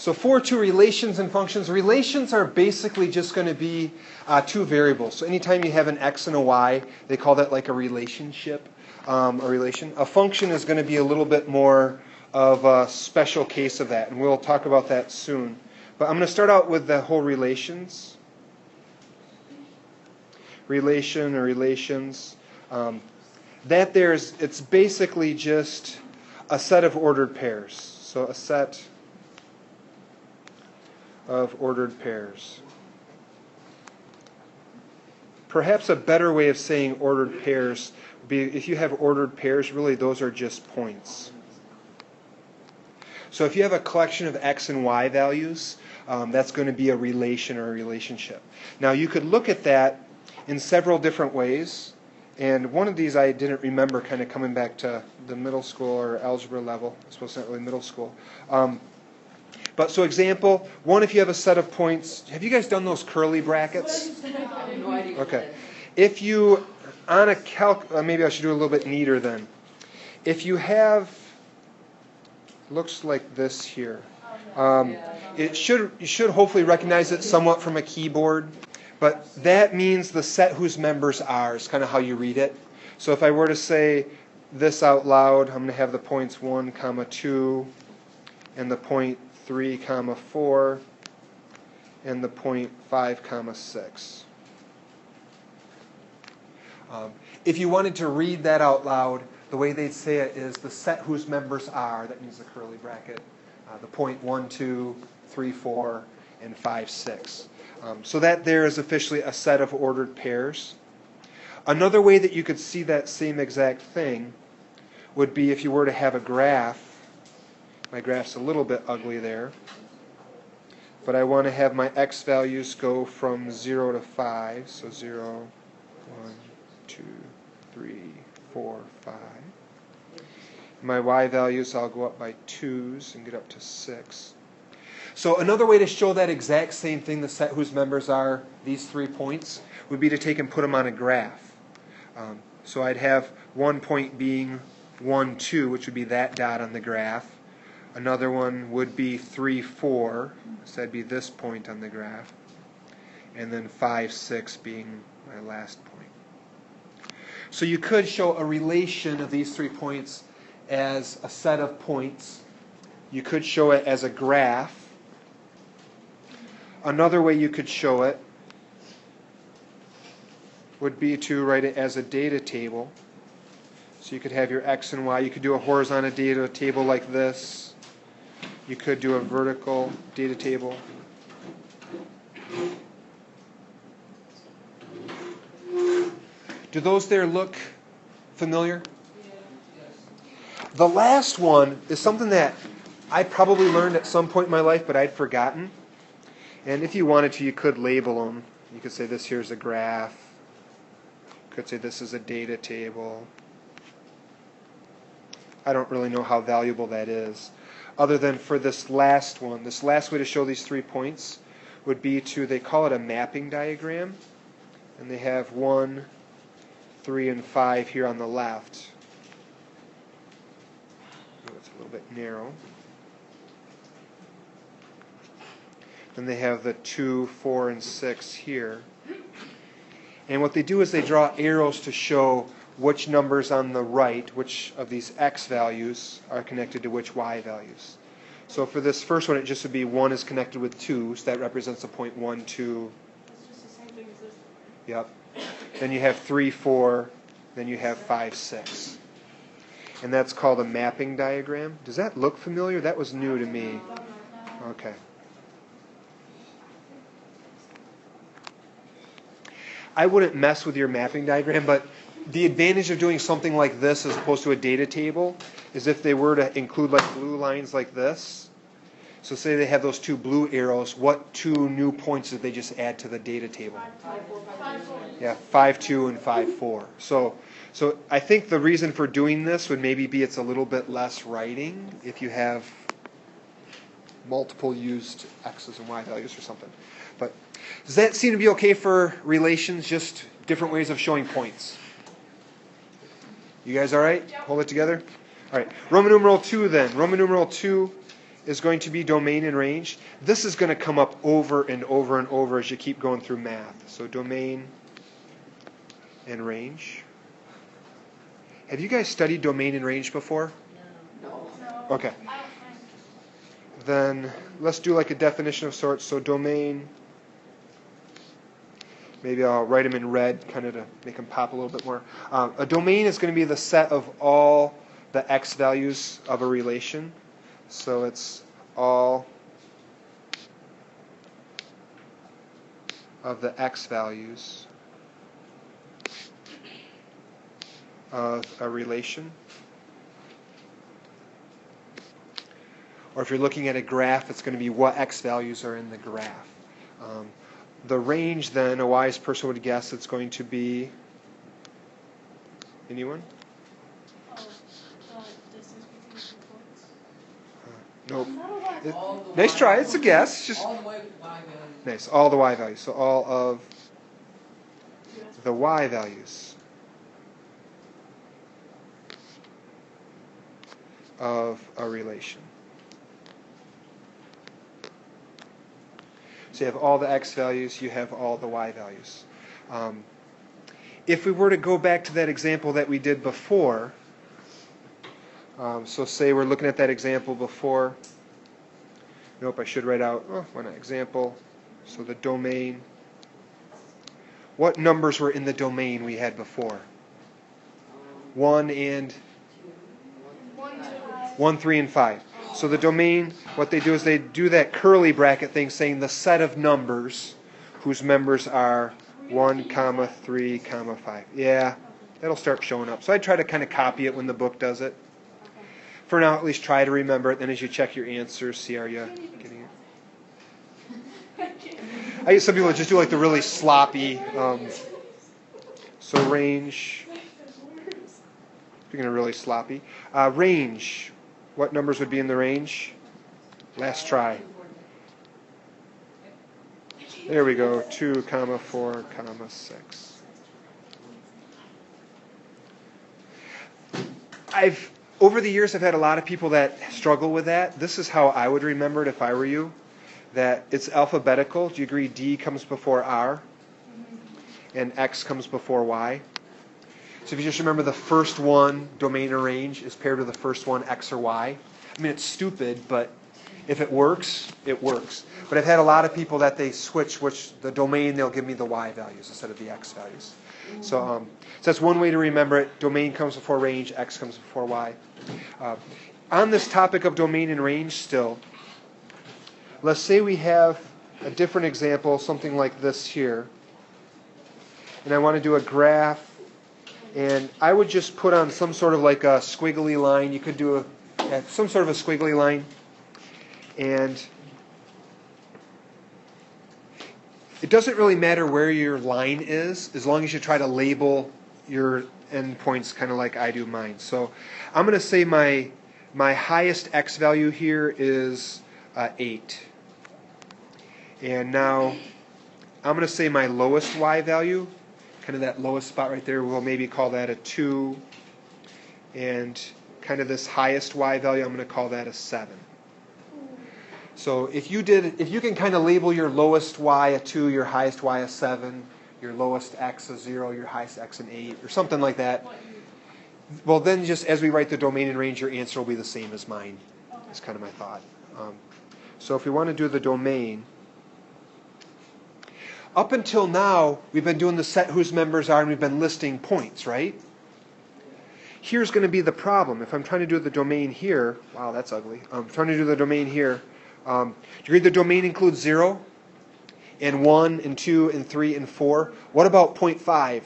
So to relations and functions. Relations are basically just going to be two variables. So anytime you have an x and a y, they call that like a relationship, a relation. A function is going to be a little bit more of a special case of that, and we'll talk about that soon. But I'm going to start out with the whole relations. Relation or relations. It's basically just a set of ordered pairs. So a set of ordered pairs. Perhaps a better way of saying ordered pairs would be if you have ordered pairs, really those are just points. So if you have a collection of x and y values, that's going to be a relation or a relationship. Now you could look at that in several different ways, and one of these I didn't remember kind of coming back to the middle school or algebra level. I suppose it's not really middle school. But so example, one, if you have a set of points, have you guys done those curly brackets? No idea. Okay. If you, on a maybe I should do a little bit neater then. If you have, looks like this here. You should hopefully recognize it somewhat from a keyboard, but that means the set whose members are is kind of how you read it. So if I were to say this out loud, I'm going to have the points 1, 2, and the point 3, 4, and the point 5, 6. If you wanted to read that out loud, the way they'd say it is the set whose members are, that means the curly bracket, the point 1, 2, 3, 4, and 5, 6. So that there is officially a set of ordered pairs. Another way that you could see that same exact thing would be if you were to have a graph. My graph's a little bit ugly there. But I want to have my x values go from 0 to 5. So 0, 1, 2, 3, 4, 5. My y values, I'll go up by 2s and get up to 6. So another way to show that exact same thing, the set whose members are these 3 points, would be to take and put them on a graph. So I'd have one point being 1, 2, which would be that dot on the graph. Another one would be 3, 4, so that'd be this point on the graph. And then 5, 6 being my last point. So you could show a relation of these 3 points as a set of points. You could show it as a graph. Another way you could show it would be to write it as a data table. So you could have your x and y. You could do a horizontal data table like this. You could do a vertical data table. Do those there look familiar? The last one is something that I probably learned at some point in my life, but I'd forgotten. And if you wanted to, you could label them. You could say this here's a graph. You could say this is a data table. I don't really know how valuable that is. Other than for this last one, this last way to show these 3 points would be to, they call it a mapping diagram. And they have 1, 3, and 5 here on the left. Oh, it's a little bit narrow. Then they have the 2, 4, and 6 here. And what they do is they draw arrows to show which numbers on the right, which of these x values are connected to which y values. So for this first one, it just would be 1 is connected with 2, so that represents a point 1, 2. It's just the same thing as this. Yep. Then you have 3, 4. Then you have 5, 6. And that's called a mapping diagram. Does that look familiar? That was new to me. Okay. I wouldn't mess with your mapping diagram, but the advantage of doing something like this as opposed to a data table is if they were to include like blue lines like this. So say they have those 2 blue arrows, what 2 new points did they just add to the data table? 5, 4, 5, 4. Yeah, 5, 2, and 5, 4. So I think the reason for doing this would maybe be it's a little bit less writing if you have multiple used x's and y values or something. But does that seem to be okay for relations, just different ways of showing points? You guys all right? Hold it together? All right. Roman numeral 2 then. Roman numeral 2 is going to be domain and range. This is going to come up over and over and over as you keep going through math. So domain and range. Have you guys studied domain and range before? No. Okay. Then let's do like a definition of sorts. So domain, maybe I'll write them in red kind of to make them pop a little bit more. A domain is going to be the set of all the x values of a relation. So it's all of the x values of a relation. Or if you're looking at a graph, it's going to be what x values are in the graph. The range, then, a wise person would guess it's going to be, anyone? Distance between 2 points. Nope. Nice try. It's a guess. Just All the way to y values. nice. All the y values. So all of the y values of a relation. So you have all the x values, you have all the y values. If we were to go back to that example that we did before, so say we're looking at that example before. Nope, I should write out, why not example. So the domain. What numbers were in the domain we had before? 1 and 1, 3, and 5. So the domain, what they do is they do that curly bracket thing saying the set of numbers whose members are 1, 3, 5. Yeah, that'll start showing up. So I try to kind of copy it when the book does it. For now, at least try to remember it. Then as you check your answers, see are you getting it? I guess some people just do like the really sloppy. So range. Speaking of really sloppy. Range. What numbers would be in the range? Last try. There we go. 2, 4, 6. Over the years, I've had a lot of people that struggle with that. This is how I would remember it if I were you. That it's alphabetical. Do you agree D comes before R? And X comes before Y? So if you just remember the first one, domain or range, is paired with the first one, X or Y. I mean, it's stupid, but if it works, it works. But I've had a lot of people that they switch the domain, they'll give me the Y values instead of the X values. So that's one way to remember it. Domain comes before range, X comes before Y. On this topic of domain and range still, let's say we have a different example, something like this here. And I want to do a graph. And I would just put on some sort of like a squiggly line. You could do some sort of a squiggly line. And it doesn't really matter where your line is, as long as you try to label your endpoints kind of like I do mine. So I'm going to say my highest x value here is 8. And now I'm going to say my lowest y value, kind of that lowest spot right there, we'll maybe call that a 2. And kind of this highest y value, I'm going to call that a 7. So if you can kind of label your lowest y a 2, your highest y a 7, your lowest x a 0, your highest x an 8, or something like that, well then just as we write the domain and range, your answer will be the same as mine. That's kind of my thought. So if we want to do the domain, up until now, we've been doing the set whose members are, and we've been listing points, right? Here's going to be the problem. If I'm trying to do the domain here, wow, that's ugly. I'm trying to do the domain here. Do you agree the domain includes 0, and 1, and 2, and 3, and 4? What about 0.5?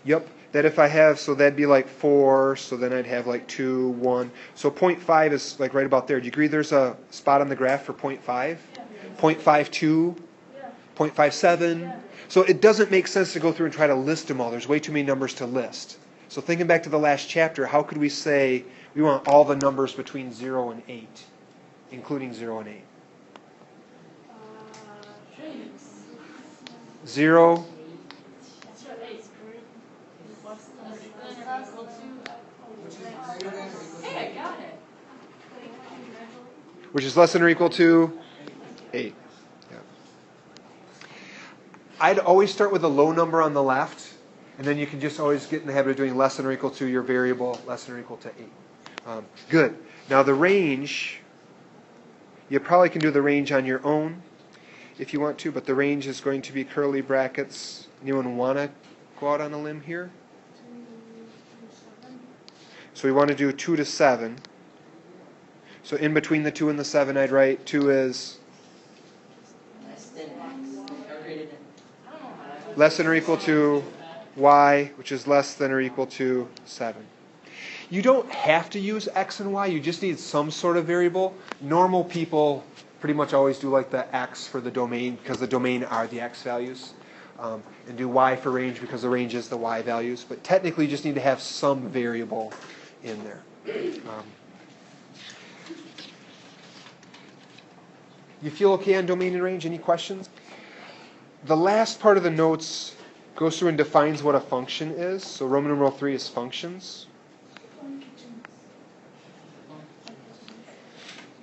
Yep, that if I have, so that'd be like 4, so then I'd have like 2, 1. So 0.5 is like right about there. Do you agree there's a spot on the graph for 0.5? 0.52? 0.57? So it doesn't make sense to go through and try to list them all. There's way too many numbers to list. So thinking back to the last chapter, how could we say we want all the numbers between 0 and 8, including 0 and 8? 0. Which is greater than or equal to Hey, I got it. which is less than or equal to 8. Yeah. I'd always start with a low number on the left, and then you can just always get in the habit of doing less than or equal to your variable, less than or equal to 8. Good. Now the range, you probably can do the range on your own if you want to, but the range is going to be curly brackets. Anyone want to go out on a limb here? So we want to do 2 to 7. So in between the 2 and the 7, I'd write 2 is Less than X. Or greater than. less than or equal to y, which is less than or equal to 7. You don't have to use x and y. You just need some sort of variable. Normal people pretty much always do like the x for the domain because the domain are the x values. And do y for range because the range is the y values. But technically you just need to have some variable in there. You feel okay on domain and range? Any questions? The last part of the notes goes through and defines what a function is. So Roman numeral 3 is functions.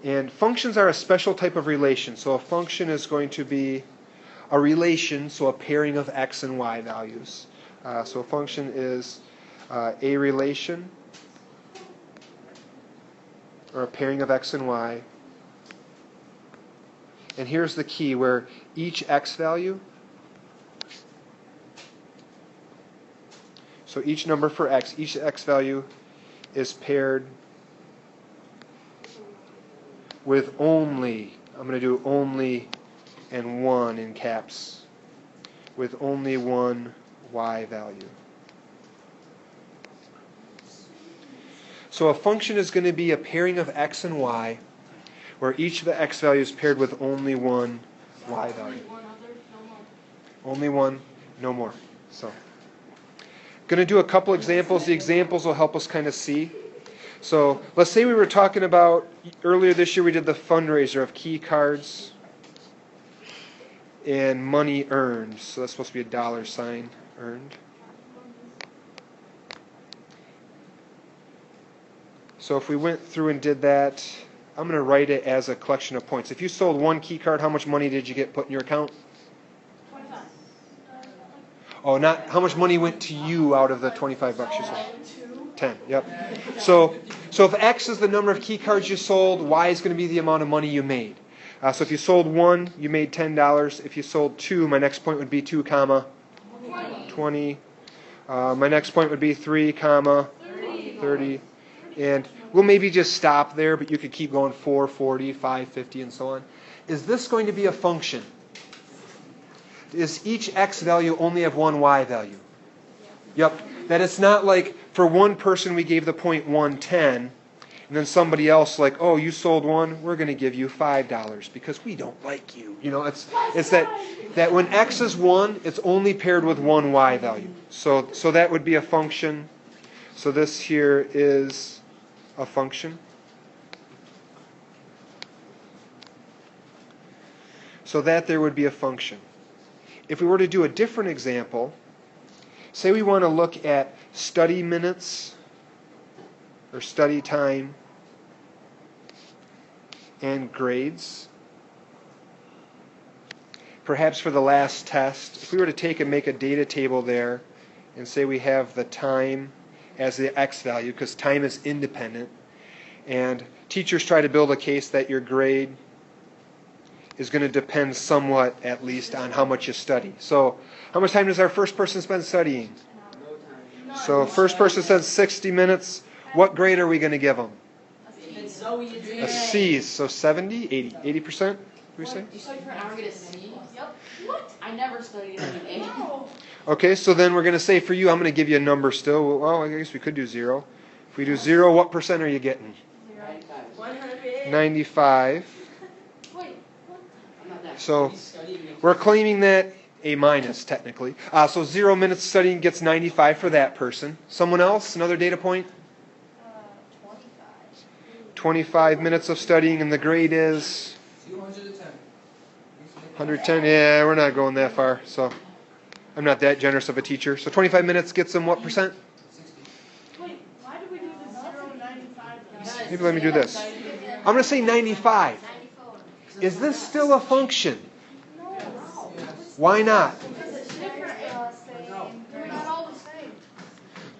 And functions are a special type of relation. So a function is going to be a relation, so a pairing of x and y values. So a function is a relation, or a pairing of x and y. And here's the key, where each x value, so each number for x, each x value is paired with only, I'm going to do only and 1 in caps, with only one y value. So a function is going to be a pairing of x and y, where each of the x values is paired with only one y value. Only one, no more. So, going to do a couple examples. The examples will help us kind of see. So, let's say we were talking about, earlier this year we did the fundraiser of key cards and money earned. So that's supposed to be a dollar sign earned. So if we went through and did that, I'm going to write it as a collection of points. If you sold one key card, how much money did you get put in your account? 25. Oh, not how much money went to you out of the 25 bucks you sold? 10. Yep. So if X is the number of key cards you sold, Y is going to be the amount of money you made. So if you sold 1, you made $10. If you sold 2, my next point would be 2, comma 20. My next point would be 3, comma 30. And we'll maybe just stop there, but you could keep going 4, 40, 5, 50, and so on. Is this going to be a function? Does each x value only have one y value? Yep. That it's not like for one person we gave the point 110, and then somebody else like, oh, you sold 1, we're going to give you $5 because we don't like you. You know, it's that when x is 1, it's only paired with one y value. So that would be a function. So this here is a function. So that there would be a function. If we were to do a different example, say we want to look at study minutes or study time and grades. Perhaps for the last test, if we were to take and make a data table there and say we have the time as the x value, because time is independent, and teachers try to build a case that your grade is going to depend somewhat, at least, on how much you study. So how much time does our first person spend studying? So first person spends 60 minutes. What grade are we going to give them? A C. So 70, 80. 80%, do we say? You study for an hour, get a C? Yep. What? I never studied any A. Okay, so then we're going to say for you, I'm going to give you a number still. Well, I guess we could do 0. If we do 0, what percent are you getting? 100. 95. Wait, what? I'm not that. So we're claiming that A minus, technically. So 0 minutes studying gets 95 for that person. Someone else? Another data point? 25 minutes of studying, and the grade is? 110. Yeah, we're not going that far. So I'm not that generous of a teacher. So 25 minutes gets them what percent? Wait, why do we do the 0, 95? Maybe let me do this. I'm going to say 95. Is this still a function? Why not?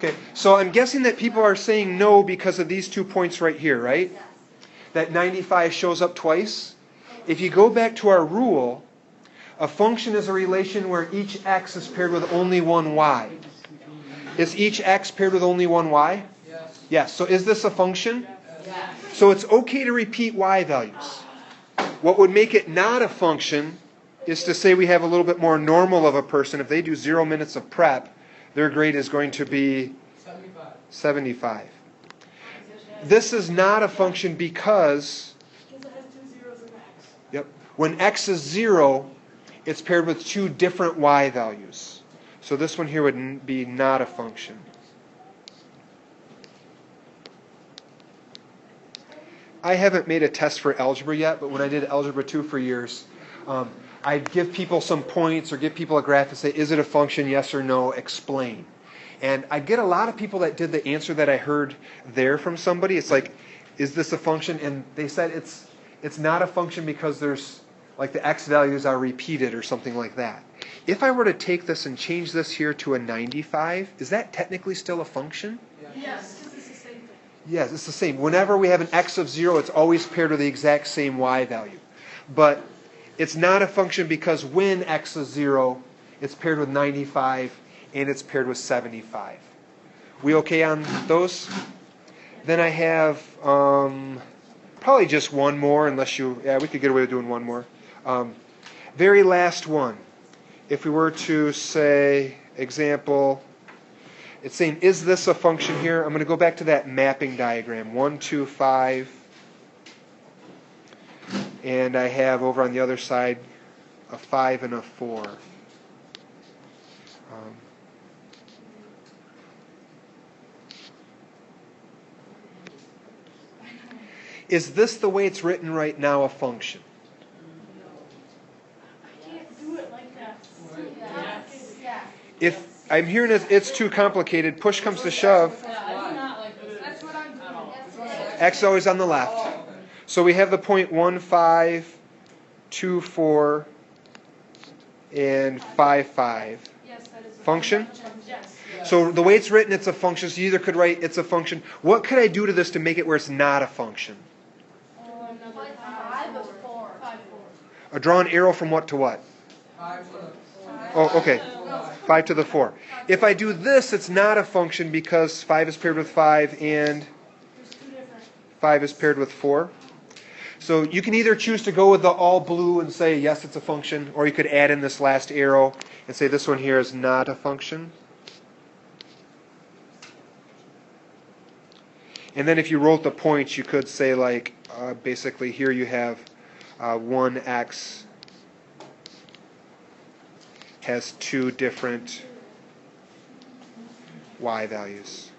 Okay, so I'm guessing that people are saying no because of these 2 points right here, right? That 95 shows up twice. If you go back to our rule, a function is a relation where each x is paired with only one y. Is each x paired with only one y? Yes. Yes. So is this a function? Yes. So it's okay to repeat y values. What would make it not a function is to say we have a little bit more normal of a person. If they do 0 minutes of prep, their grade is going to be 75. This is not a function because it has 2 zeros in the x. yep, when x is 0, it's paired with 2 different y values. So this one here would be not a function. I haven't made a test for algebra yet, but when I did algebra 2 for years, I'd give people some points or give people a graph and say, is it a function, yes or no, explain. And I'd get a lot of people that did the answer that I heard there from somebody. It's like, is this a function? And they said it's not a function because there's, like the x values are repeated or something like that. If I were to take this and change this here to a 95, is that technically still a function? Yes, because it's the same thing. Yes, it's the same. Whenever we have an x of 0, it's always paired with the exact same y value. But it's not a function because when x is 0, it's paired with 95 and it's paired with 75. We okay on those? Then I have probably just one more, unless you, yeah, we could get away with doing one more. Very last one. If we were to say, example, it's saying, is this a function here? I'm going to go back to that mapping diagram. 1, 2, 5. And I have over on the other side a 5 and a 4. Is this the way it's written right now a function? I can't do it like that. Yes. If I'm hearing it's too complicated, push comes to shove, That's what I'm doing. x is always on the left. So we have the point 1, 5, 2, 4, and 5, 5. Yes, that is a Function? Yes. So the way it's written, it's a function. So you either could write it's a function. What could I do to this to make it where it's not a function? Draw an arrow from what to what? 5 to the Oh, okay. 5 to the 4. If I do this, it's not a function because 5 is paired with 5 and There's 2 different. 5 is paired with 4. So you can either choose to go with the all blue and say, yes, it's a function, or you could add in this last arrow and say this one here is not a function. And then if you wrote the points, you could say like, basically here you have 1x has 2 different y values.